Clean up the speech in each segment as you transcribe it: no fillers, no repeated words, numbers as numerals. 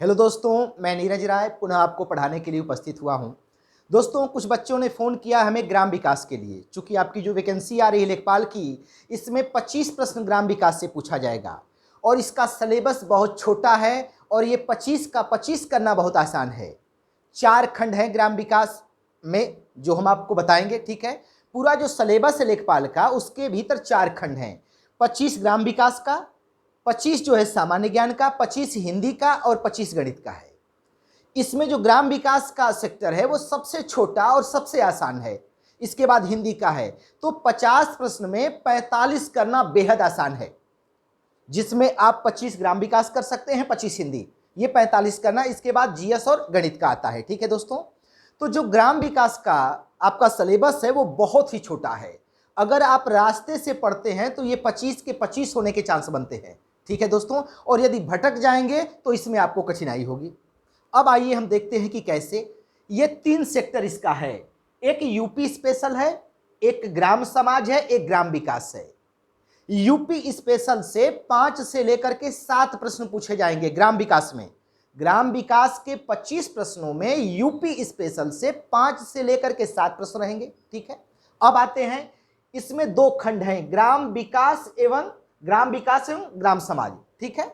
Hello दोस्तों, मैं नीरज राय पुनः आपको पढ़ाने के लिए उपस्थित हुआ हूं। दोस्तों, कुछ बच्चों ने फ़ोन किया हमें ग्राम विकास के लिए। चूंकि आपकी जो वैकेंसी आ रही है लेखपाल की, इसमें 25 प्रश्न ग्राम विकास से पूछा जाएगा और इसका सिलेबस बहुत छोटा है और ये 25 का 25 करना बहुत आसान है। 4 खंड हैं ग्राम विकास में जो हम आपको बताएंगे, ठीक है। पूरा जो सिलेबस है लेखपाल का, उसके भीतर 4 खंड हैं। 25 ग्राम विकास का, 25 जो है सामान्य ज्ञान का, 25 हिंदी का और 25 गणित का है। इसमें जो ग्राम विकास का सेक्टर है वो सबसे छोटा और सबसे आसान है। इसके बाद हिंदी का है। तो 50 प्रश्न में 45 करना बेहद आसान है, जिसमें आप 25 ग्राम विकास कर सकते हैं, 25 हिंदी, ये 45 करना। इसके बाद जीएस और गणित का आता है, ठीक है दोस्तों। तो जो ग्राम विकास का आपका सिलेबस है वो बहुत ही छोटा है। अगर आप रास्ते से पढ़ते हैं तो ये 25 के 25 होने के चांस बनते हैं, ठीक है दोस्तों। और यदि भटक जाएंगे तो इसमें आपको कठिनाई होगी। अब आइए हम देखते हैं कि कैसे। ये 3 सेक्टर इसका है। एक यूपी स्पेशल है, एक ग्राम समाज है, एक ग्राम विकास है। यूपी स्पेशल से 5 से लेकर के 7 प्रश्न पूछे जाएंगे ग्राम विकास में। ग्राम विकास के 25 प्रश्नों में यूपी स्पेशल से 5 से लेकर के 7 प्रश्न रहेंगे, ठीक है। अब आते हैं, इसमें 2 खंड हैं, ग्राम विकास एवं ग्राम समाज, ठीक है।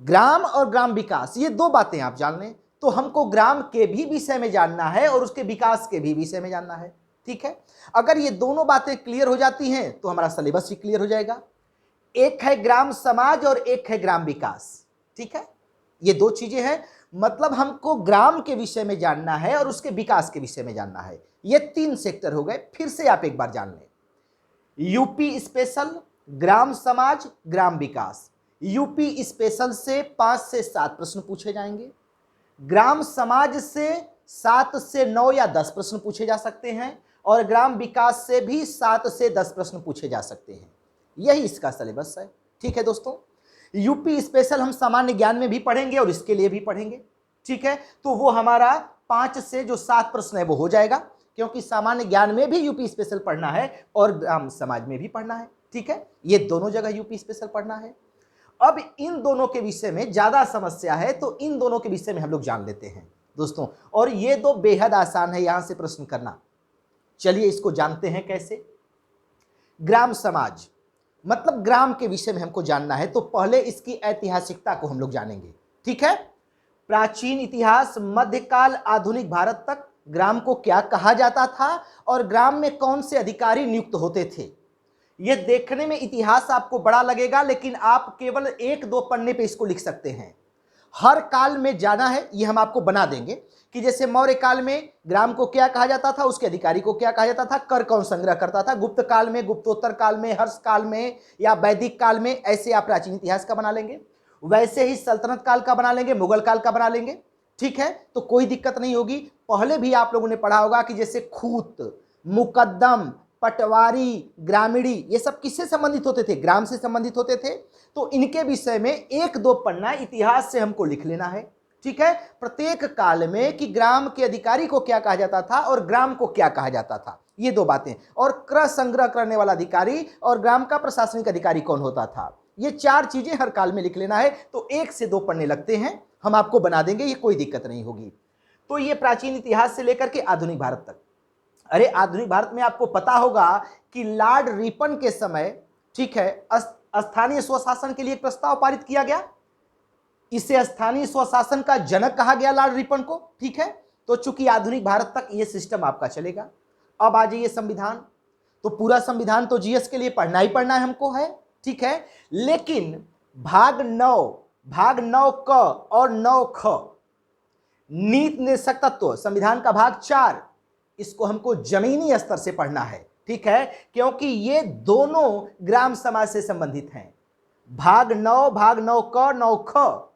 ग्राम और ग्राम विकास, ये 2 बातें आप जान लें तो हमको ग्राम के भी विषय में जानना है और उसके विकास के भी विषय में जानना है, ठीक है। अगर ये दोनों बातें क्लियर हो जाती हैं तो हमारा सिलेबस ही क्लियर हो जाएगा। एक है ग्राम समाज और एक है ग्राम विकास, ठीक है। ये 2 चीजें हैं, मतलब हमको ग्राम के विषय में जानना है और उसके विकास के विषय में जानना है। ये 3 सेक्टर हो गए। फिर से आप एक बार जान लें, यूपी स्पेशल, ग्राम समाज, ग्राम विकास। यूपी स्पेशल से 5 से 7 प्रश्न पूछे जाएंगे। ग्राम समाज से 7 से 9 या 10 प्रश्न पूछे जा सकते हैं और ग्राम विकास से भी 7 से 10 प्रश्न पूछे जा सकते हैं। यही इसका सिलेबस है, ठीक है दोस्तों। यूपी स्पेशल हम सामान्य ज्ञान में भी पढ़ेंगे और इसके लिए भी पढ़ेंगे, ठीक है। तो वो हमारा 5 से जो 7 प्रश्न है वो हो जाएगा, क्योंकि सामान्य ज्ञान में भी यूपी स्पेशल पढ़ना है और ग्राम समाज में भी पढ़ना है, ठीक है। ये दोनों जगह यूपी स्पेशल पढ़ना है। अब इन दोनों के विषय में ज्यादा समस्या है तो इन दोनों के विषय में हम लोग जान लेते हैं दोस्तों। और ये 2 बेहद आसान है यहां से प्रश्न करना। चलिए इसको जानते हैं कैसे। ग्राम समाज मतलब ग्राम के विषय में हमको जानना है, तो पहले इसकी ऐतिहासिकता को हम लोग जानेंगे, ठीक है। प्राचीन इतिहास, मध्यकाल, आधुनिक भारत तक ग्राम को क्या कहा जाता था और ग्राम में कौन से अधिकारी नियुक्त होते थे। यह देखने में इतिहास आपको बड़ा लगेगा, लेकिन आप केवल 1-2 पन्ने पे इसको लिख सकते हैं। हर काल में जाना है, यह हम आपको बना देंगे कि जैसे मौर्य काल में ग्राम को क्या कहा जाता था, उसके अधिकारी को क्या कहा जाता था, कर कौन संग्रह करता था, गुप्त काल में, गुप्तोत्तर काल में, हर्ष काल में या वैदिक काल में, ऐसे आप प्राचीन इतिहास का बना लेंगे। वैसे ही सल्तनत काल का बना लेंगे, मुगल काल का बना लेंगे, ठीक है। तो कोई दिक्कत नहीं होगी। पहले भी आप लोगों ने पढ़ा होगा कि जैसे खूत, मुकद्दम, पटवारी, ग्रामीणी, ये सब किससे संबंधित होते थे, ग्राम से संबंधित होते थे। तो इनके विषय में 1-2 पन्ना इतिहास से हमको लिख लेना है, ठीक है। प्रत्येक काल में कि ग्राम के अधिकारी को क्या कहा जाता था और ग्राम को क्या कहा जाता था, ये 2 बातें। और क्रय संग्रह करने वाला अधिकारी और ग्राम का प्रशासनिक अधिकारी कौन होता था, ये 4 चीजें हर काल में लिख लेना है। तो 1 से 2 पन्ने लगते हैं, हम आपको बना देंगे, ये कोई दिक्कत नहीं होगी। तो ये प्राचीन इतिहास से लेकर के आधुनिक भारत तक। अरे आधुनिक भारत में आपको पता होगा कि लॉर्ड रिपन के समय, ठीक है, स्थानीय स्वशासन के लिए एक प्रस्ताव पारित किया गया। इसे स्थानीय स्वशासन का जनक कहा गया लॉर्ड रिपन को, ठीक है। तो चूंकि आधुनिक भारत तक यह सिस्टम आपका चलेगा। अब आ जाइए संविधान। तो पूरा संविधान तो जीएस के लिए पढ़ना ही पढ़ना है हमको, है, ठीक है। लेकिन भाग 9 क और 9 ख, नीति निर्देशक तत्व, संविधान का भाग 4, इसको हमको जमीनी स्तर से पढ़ना है, ठीक है, क्योंकि ये दोनों ग्राम समाज से संबंधित हैं। भाग 9 क, 9 ख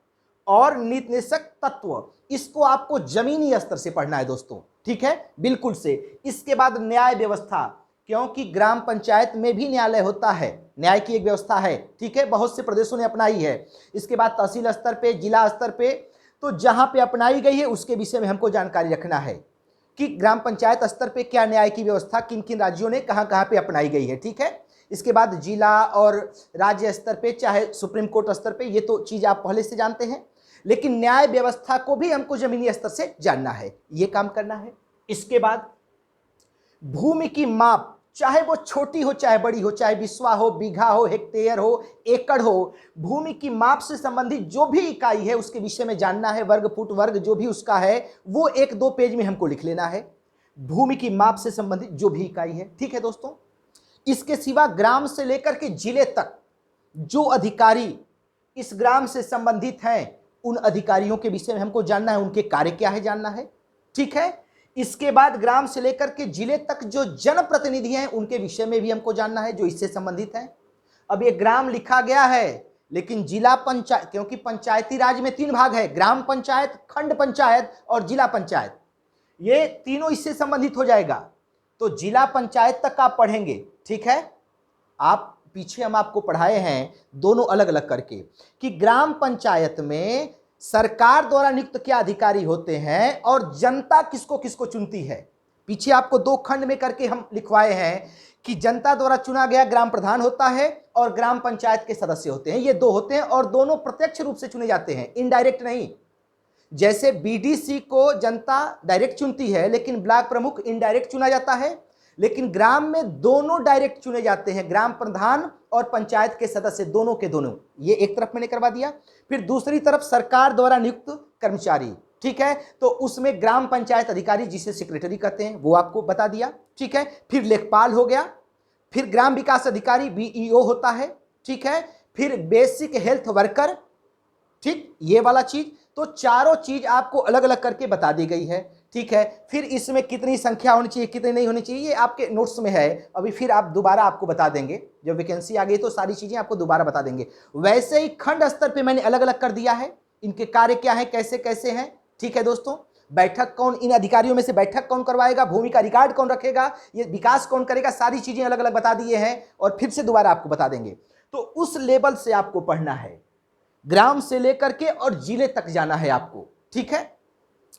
और नीति निर्देशक तत्व, इसको आपको जमीनी स्तर से पढ़ना है दोस्तों, ठीक है, बिल्कुल से। इसके बाद न्याय व्यवस्था, क्योंकि ग्राम पंचायत में भी न्यायालय होता है, न्याय की एक व्यवस्था है, ठीक है, बहुत से प्रदेशों ने अपनाई है। इसके बाद तहसील स्तर पे, जिला स्तर पे, तो जहां पे अपनाई गई है उसके विषय में हमको जानकारी रखना है कि ग्राम पंचायत स्तर पे क्या न्याय की व्यवस्था किन किन राज्यों ने कहां कहां पे अपनाई गई है, ठीक है। इसके बाद जिला और राज्य स्तर पे, चाहे सुप्रीम कोर्ट स्तर पे, ये तो चीज आप पहले से जानते हैं। लेकिन न्याय व्यवस्था को भी हमको जमीनी स्तर से जानना है, ये काम करना है। इसके बाद भूमि की माप, चाहे वो छोटी हो चाहे बड़ी हो, चाहे बिस्वा हो, बीघा हो, हेक्टेयर हो, एकड़ हो, भूमि की माप से संबंधित जो भी इकाई है उसके विषय में जानना है। वर्ग, फुट, वर्ग जो भी उसका है वो 1-2 पेज में हमको लिख लेना है, भूमि की माप से संबंधित जो भी इकाई है। ठीक है दोस्तों। इसके सिवा ग्राम से लेकर के जिले तक जो अधिकारी इस ग्राम से संबंधित हैं उन अधिकारियों के विषय में हमको जानना है, उनके कार्य क्या है जानना है। ठीक है। इसके बाद ग्राम से लेकर के जिले तक जो जनप्रतिनिधि हैं उनके विषय में भी हमको जानना है जो इससे संबंधित हैं। अब ये ग्राम लिखा गया है लेकिन जिला पंचायत, क्योंकि पंचायती राज में 3 भाग है, ग्राम पंचायत, खंड पंचायत और जिला पंचायत, ये तीनों इससे संबंधित हो जाएगा। तो जिला पंचायत तक आप पढ़ेंगे। ठीक है। आप पीछे हम आपको पढ़ाए हैं दोनों अलग अलग करके कि ग्राम पंचायत में सरकार द्वारा नियुक्त क्या अधिकारी होते हैं और जनता किसको किसको चुनती है। पीछे आपको 2 खंड में करके हम लिखवाए हैं कि जनता द्वारा चुना गया ग्राम प्रधान होता है और ग्राम पंचायत के सदस्य होते हैं, ये 2 होते हैं और दोनों प्रत्यक्ष रूप से चुने जाते हैं, इनडायरेक्ट नहीं। जैसे बीडीसी को जनता डायरेक्ट चुनती है लेकिन ब्लॉक प्रमुख इनडायरेक्ट चुना जाता है, लेकिन ग्राम में दोनों डायरेक्ट चुने जाते हैं, ग्राम प्रधान और पंचायत के सदस्य दोनों के दोनों। ये एक तरफ मैंने करवा दिया। फिर दूसरी तरफ सरकार द्वारा नियुक्त कर्मचारी, ठीक है, तो उसमें ग्राम पंचायत अधिकारी जिसे सेक्रेटरी कहते हैं वो आपको बता दिया। ठीक है। फिर लेखपाल हो गया, फिर ग्राम विकास अधिकारी बीईओ होता है। ठीक है। फिर बेसिक हेल्थ वर्कर, ठीक, ये वाला चीज। तो चारों चीज आपको अलग अलग करके बता दी गई है। ठीक है। फिर इसमें कितनी संख्या होनी चाहिए कितनी नहीं होनी चाहिए ये आपके नोट्स में है, अभी फिर आप दोबारा आपको बता देंगे, जब वैकेंसी आ गई तो सारी चीजें आपको दोबारा बता देंगे। वैसे ही खंड स्तर पे मैंने अलग अलग कर दिया है, इनके कार्य क्या है कैसे कैसे हैं। ठीक है दोस्तों। बैठक कौन, इन अधिकारियों में से बैठक कौन करवाएगा, भूमि का रिकॉर्ड कौन रखेगा, ये विकास कौन करेगा, सारी चीजें अलग अलग बता दिए हैं और फिर से दोबारा आपको बता देंगे। तो उस लेवल से आपको पढ़ना है, ग्राम से लेकर के और जिले तक जाना है आपको। ठीक है।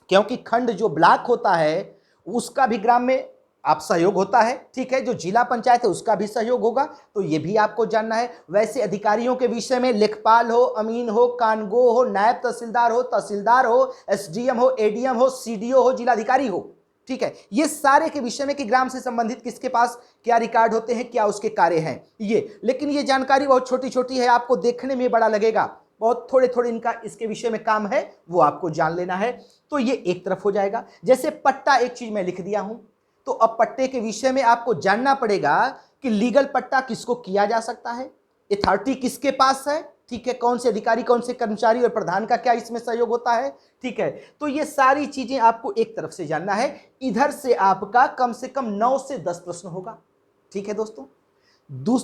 क्योंकि खंड जो ब्लॉक होता है उसका भी ग्राम में आप सहयोग होता है। ठीक है। जो जिला पंचायत है उसका भी सहयोग होगा, तो ये भी आपको जानना है। वैसे अधिकारियों के विषय में लेखपाल हो, अमीन हो, कानगो हो, नायब तहसीलदार हो, एसडीएम हो, एडीएम हो, सीडीओ हो, जिलाधिकारी हो। ठीक है। ये सारे के विषय में कि ग्राम से संबंधित किसके पास क्या रिकॉर्ड होते हैं, क्या उसके कार्य हैं ये। लेकिन ये जानकारी बहुत छोटी छोटी है, आपको देखने में बड़ा लगेगा, बहुत थोड़े थोड़े इनका इसके विषय में काम है, वो आपको जान लेना है। तो ये एक तरफ हो जाएगा। जैसे पट्टा एक चीज मैं लिख दिया हूं, तो अब पट्टे के विषय में आपको जानना पड़ेगा कि लीगल पट्टा किसको किया जा सकता है, अथॉरिटी किसके पास है। ठीक है। कौन से अधिकारी, कौन से कर्मचारी और प्रधान का क्या इसमें सहयोग होता है। ठीक है। तो ये सारी चीजें आपको एक तरफ से जानना है। इधर से आपका कम से कम 9 से 10 प्रश्न होगा। ठीक है दोस्तों।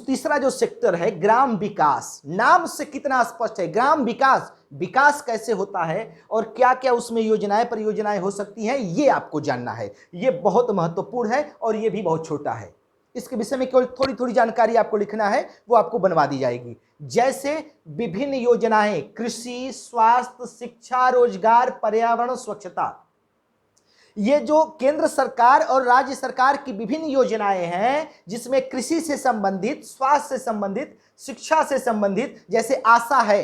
तीसरा जो सेक्टर है ग्राम विकास, नाम से कितना स्पष्ट है, ग्राम विकास, विकास कैसे होता है और क्या क्या उसमें योजनाएं परियोजनाएं हो सकती हैं, ये आपको जानना है। ये बहुत महत्वपूर्ण है और ये भी बहुत छोटा है। इसके विषय में केवल थोड़ी थोड़ी जानकारी आपको लिखना है, वो आपको बनवा दी जाएगी। जैसे विभिन्न योजनाएं, कृषि, स्वास्थ्य, शिक्षा, रोजगार, पर्यावरण, स्वच्छता, ये जो केंद्र सरकार और राज्य सरकार की विभिन्न योजनाएं हैं जिसमें कृषि से संबंधित, स्वास्थ्य से संबंधित, शिक्षा से संबंधित, जैसे आशा है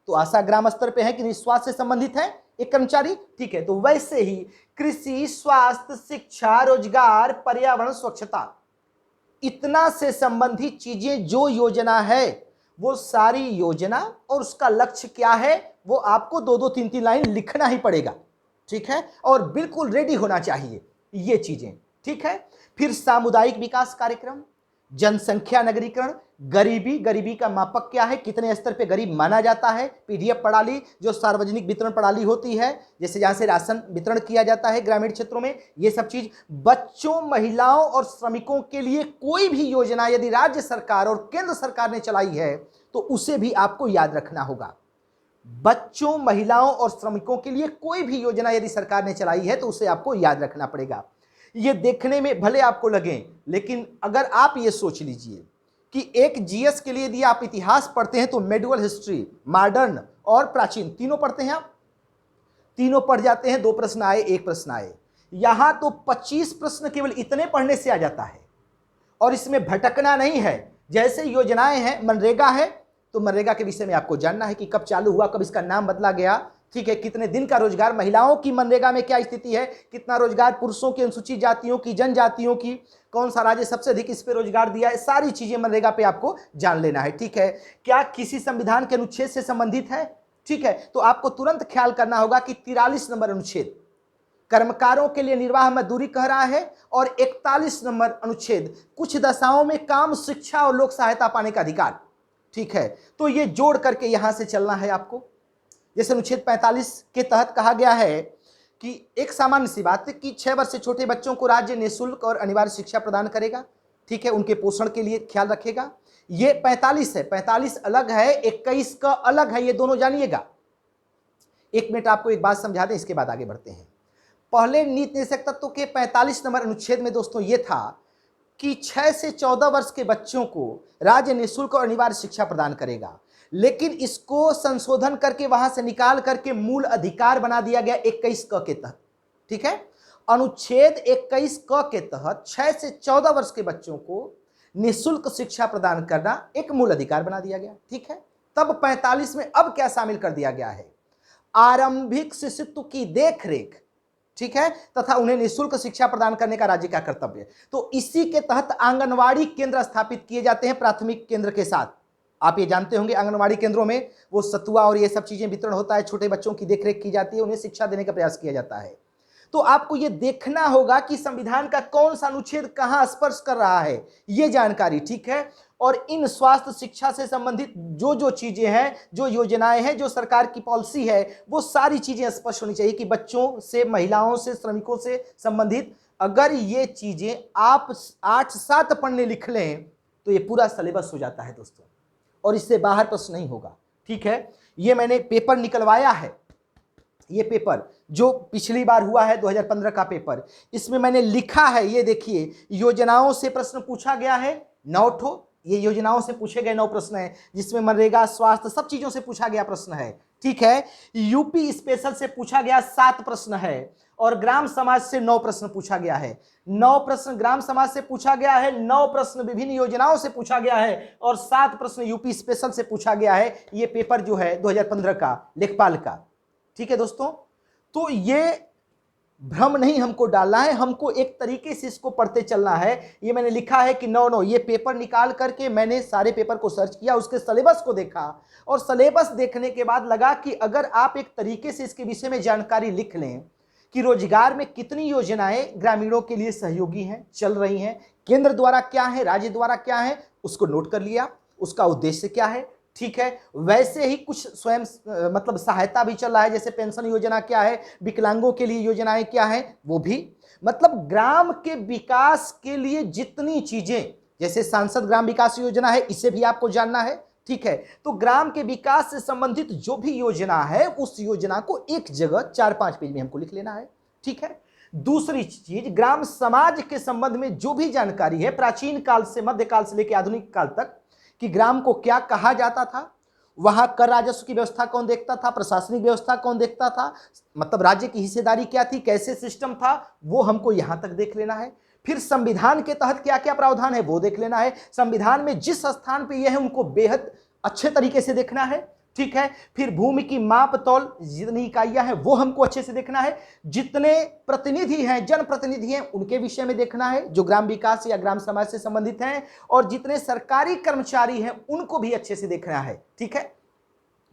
तो आशा ग्राम स्तर पे है कि नहीं, स्वास्थ्य से संबंधित है एक कर्मचारी। ठीक है। तो वैसे ही कृषि, स्वास्थ्य, शिक्षा, रोजगार, पर्यावरण, स्वच्छता, इतना से संबंधित चीजें जो योजना है वो सारी योजना और उसका लक्ष्य क्या है वो आपको 2-2, 3-3 लाइन लिखना ही पड़ेगा। ठीक है। और बिल्कुल रेडी होना चाहिए ये चीजें। ठीक है। फिर सामुदायिक विकास कार्यक्रम, जनसंख्या नगरीकरण, गरीबी, गरीबी का मापक क्या है, कितने स्तर पे गरीब माना जाता है, पीडीएफ प्रणाली जो सार्वजनिक वितरण प्रणाली होती है, जैसे जहां से राशन वितरण किया जाता है ग्रामीण क्षेत्रों में, ये सब चीज। बच्चों, महिलाओं और श्रमिकों के लिए कोई भी योजना यदि राज्य सरकार और केंद्र सरकार ने चलाई है तो उसे भी आपको याद रखना होगा। बच्चों, महिलाओं और श्रमिकों के लिए कोई भी योजना यदि सरकार ने चलाई है तो उसे आपको याद रखना पड़ेगा। ये देखने में भले आपको लगे, लेकिन अगर आप ये सोच लीजिए कि एक जीएस के लिए यदि आप इतिहास पढ़ते हैं तो मेडुअल हिस्ट्री, मॉडर्न और प्राचीन तीनों पढ़ते हैं, आप तीनों पढ़ जाते हैं, 2 प्रश्न आए 1 प्रश्न आए। यहां तो 25 प्रश्न केवल इतने पढ़ने से आ जाता है और इसमें भटकना नहीं है। जैसे योजनाएं हैं, मनरेगा है तो मनरेगा के विषय में आपको जानना है कि कब चालू हुआ, कब इसका नाम बदला गया, ठीक है, कितने दिन का रोजगार, महिलाओं की मनरेगा में क्या स्थिति है, कितना रोजगार पुरुषों की, अनुसूचित जातियों की, जनजातियों की, कौन सा राज्य सबसे अधिक इस पे रोजगार दिया है, सारी चीजें मनरेगा पे आपको जान लेना है। ठीक है, क्या किसी संविधान के अनुच्छेद से संबंधित है? ठीक है, तो आपको तुरंत ख्याल करना होगा कि 43 नंबर अनुच्छेद कर्मकारों के लिए निर्वाह मजदूरी कह रहा है, और 41 नंबर अनुच्छेद कुछ दशाओं में काम, शिक्षा और लोक सहायता पाने का अधिकार। ठीक है, तो ये जोड़ करके यहां से चलना है आपको। जैसे अनुच्छेद 45 के तहत कहा गया है कि एक सामान्य सी बात है कि 6 वर्ष से छोटे बच्चों को राज्य निःशुल्क और अनिवार्य शिक्षा प्रदान करेगा। ठीक है, उनके पोषण के लिए ख्याल रखेगा। ये 45 है, 45 अलग है, 21 का अलग है, ये दोनों जानिएगा। एक मिनट आपको एक बात समझा दें, इसके बाद आगे बढ़ते हैं। पहले नीति निषेध तत्व के 45 नंबर अनुच्छेद में दोस्तों ये था कि 6 से 14 वर्ष के बच्चों को राज्य निःशुल्क और अनिवार्य शिक्षा प्रदान करेगा, लेकिन इसको संशोधन करके वहां से निकाल करके मूल अधिकार बना दिया गया 21 क के तहत। ठीक है, अनुच्छेद 21 क के तहत 6 से 14 वर्ष के बच्चों को निःशुल्क शिक्षा प्रदान करना एक मूल अधिकार बना दिया गया। ठीक है, तब 45 में अब क्या शामिल कर दिया गया है? आरंभिक शिशुत्व की देखरेख, ठीक है, तथा उन्हें निःशुल्क शिक्षा प्रदान करने का राज्य का कर्तव्य है। तो इसी के तहत आंगनवाड़ी केंद्र स्थापित किए जाते हैं प्राथमिक केंद्र के साथ। आप ये जानते होंगे आंगनवाड़ी केंद्रों में वो सतुआ और ये सब चीजें वितरण होता है, छोटे बच्चों की देखरेख की जाती है, उन्हें शिक्षा देने का प्रयास किया जाता है। तो आपको ये देखना होगा कि संविधान का कौन सा अनुच्छेद कहां स्पर्श कर रहा है, ये जानकारी। ठीक है, और इन स्वास्थ्य शिक्षा से संबंधित जो जो चीजें हैं, जो योजनाएं हैं, जो सरकार की पॉलिसी है, वो सारी चीजें स्पष्ट होनी चाहिए कि बच्चों से, महिलाओं से, श्रमिकों से संबंधित अगर ये चीजें आप 8-7 पढ़ने लिख लें तो ये पूरा सिलेबस हो जाता है दोस्तों, और इससे बाहर प्रश्न नहीं होगा। ठीक है, ये मैंने पेपर निकलवाया है, ये पेपर जो पिछली बार हुआ है 2015 का पेपर, इसमें मैंने लिखा है, ये देखिए, योजनाओं से प्रश्न पूछा गया है 9 ठो, ये योजनाओं से पूछे गए 9 प्रश्न हैं, जिसमें मनरेगा, स्वास्थ्य, सब चीजों से पूछा गया प्रश्न है। ठीक है, यूपी स्पेशल से पूछा गया 7 प्रश्न है, और ग्राम समाज से 9 प्रश्न पूछा गया है। 9 प्रश्न ग्राम समाज से पूछा गया है, 9 प्रश्न विभिन्न योजनाओं से पूछा गया है, और 7 प्रश्न यूपी स्पेशल से पूछा गया है। ये पेपर जो है 2015 का लेखपाल का। ठीक है दोस्तों, तो ये भ्रम नहीं हमको डालना है, हमको एक तरीके से इसको पढ़ते चलना है। ये मैंने लिखा है कि 9 ये पेपर निकाल करके मैंने सारे पेपर को सर्च किया, उसके सिलेबस को देखा, और सिलेबस देखने के बाद लगा कि अगर आप एक तरीके से इसके विषय में जानकारी लिख लें कि रोजगार में कितनी योजनाएं ग्रामीणों के लिए सहयोगी हैं, चल रही हैं, केंद्र द्वारा क्या है, राज्य द्वारा क्या है, उसको नोट कर लिया, उसका उद्देश्य क्या है। ठीक है, वैसे ही कुछ स्वयं मतलब सहायता भी चल रहा है, जैसे पेंशन योजना क्या है, विकलांगों के लिए योजनाएं क्या है, वो भी, मतलब ग्राम के विकास के लिए जितनी चीजें, जैसे सांसद ग्राम विकास योजना है, इसे भी आपको जानना है। ठीक है, तो ग्राम के विकास से संबंधित जो भी योजना है, उस योजना को एक जगह 4-5 पेज में हमको लिख लेना है। ठीक है, दूसरी चीज, ग्राम समाज के संबंध में जो भी जानकारी है, प्राचीन काल से, मध्यकाल से लेकर आधुनिक काल तक, कि ग्राम को क्या कहा जाता था, वहां कर राजस्व की व्यवस्था कौन देखता था, प्रशासनिक व्यवस्था कौन देखता था, मतलब राज्य की हिस्सेदारी क्या थी, कैसे सिस्टम था, वो हमको यहां तक देख लेना है। फिर संविधान के तहत क्या क्या प्रावधान है वो देख लेना है। संविधान में जिस स्थान पे यह है उनको बेहद अच्छे तरीके से देखना है। ठीक है, फिर भूमि की माप तौल जितनी इकाइयां हैं वो हमको अच्छे से देखना है। जितने प्रतिनिधि हैं, जनप्रतिनिधि हैं, उनके विषय में देखना है जो ग्राम विकास या ग्राम समाज से संबंधित हैं, और जितने सरकारी कर्मचारी हैं उनको भी अच्छे से देखना है। ठीक है,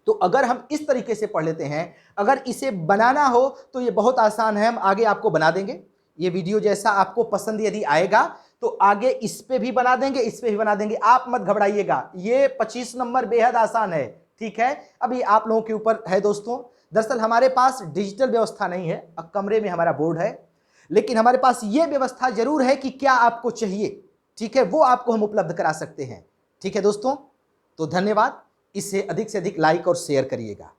तो अगर हम इस तरीके से पढ़ लेते हैं, अगर इसे बनाना हो तो ये बहुत आसान है, हम आगे आपको बना देंगे। ये वीडियो जैसा आपको पसंद यदि आएगा तो आगे इस पे भी बना देंगे, इस पे भी बना देंगे, आप मत घबराइएगा। ये 25 नंबर बेहद आसान है। ठीक है, अभी आप लोगों के ऊपर है दोस्तों। दरअसल हमारे पास डिजिटल व्यवस्था नहीं है, अब कमरे में हमारा बोर्ड है, लेकिन हमारे पास ये व्यवस्था जरूर है कि क्या आपको चाहिए, ठीक है, वो आपको हम उपलब्ध करा सकते हैं। ठीक है दोस्तों, तो धन्यवाद। इसे अधिक से अधिक लाइक और शेयर करिएगा।